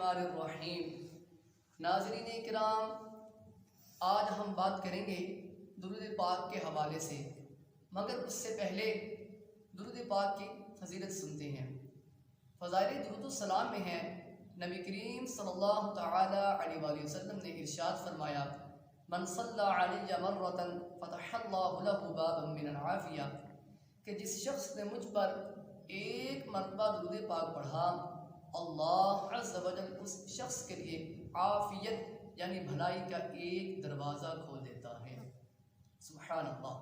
الرحمن الرحیم۔ ناظرین کرام، آج ہم بات کریں گے درود پاک کے حوالے سے، مگر اس سے پہلے درود پاک کی فضیلت سنتے ہیں۔ فضائل درود السلام میں ہیں، نبی کریم صلی اللہ تعالی علیہ وآلہ وسلم نے ارشاد فرمایا، من صلی علی مرۃ فتح اللہ لہ بابا من العافیہ، کہ جس شخص نے مجھ پر ایک مرتبہ درود پاک پڑھا، اللہ عز و جل اس شخص کے لیے عافیت یعنی بھلائی کا ایک دروازہ کھول دیتا ہے۔ سبحان اللہ۔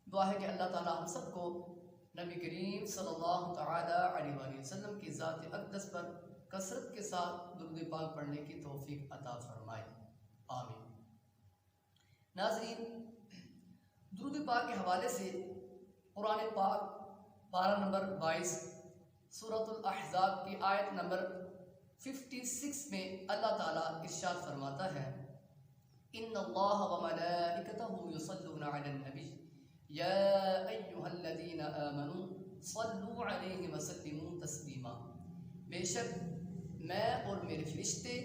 دعا ہے کہ اللہ تعالی ہم سب کو نبی کریم صلی اللہ تعالی علیہ وآلہ وسلم کی ذات اقدس پر کثرت کے ساتھ درود پاک پڑھنے کی توفیق عطا فرمائے، آمین۔ ناظرین، درود پاک کے حوالے سے قرآن پاک پارہ نمبر 22 سورۃ الاحزاب کی آیت نمبر 56 میں اللہ تعالیٰ ارشاد فرماتا ہے، ان اللہ وملائکتہ یصلون علی النبی یا ایہا الذین آمنوا صلوا علیہ وسلموا تسلیما، بے شک میں اور میرے فرشتے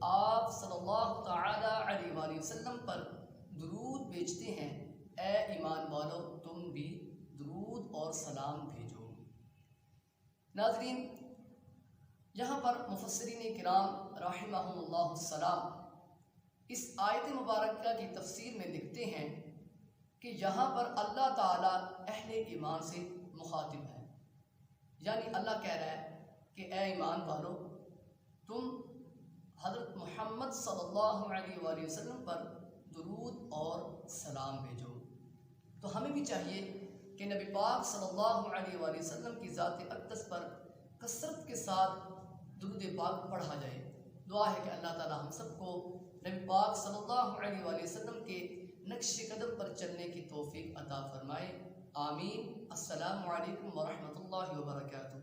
آپ صلی اللہ تعالی علیہ وآلہ وسلم پر درود بھیجتے ہیں، اے ایمان والو تم بھی درود اور سلام بھیجو۔ ناظرین، یہاں پر مفسرین کرام رحمہم اللہ السلام اس آیت مبارکہ کی تفسیر میں لکھتے ہیں کہ یہاں پر اللہ تعالیٰ اہل ایمان سے مخاطب ہے، یعنی اللہ کہہ رہا ہے کہ اے ایمان والو تم حضرت محمد صلی اللہ علیہ وآلہ وسلم پر درود اور سلام بھیجو۔ تو ہمیں بھی چاہیے کہ نبی پاک صلی اللہ علیہ وآلہ وسلم کی ذات اقدس پر کثرت کے ساتھ درود پاک پڑھا جائے۔ دعا ہے کہ اللہ تعالی ہم سب کو نبی پاک صلی اللہ علیہ وآلہ وسلم کے نقش قدم پر چلنے کی توفیق عطا فرمائے، آمین۔ السلام علیکم ورحمۃ اللہ وبرکاتہ۔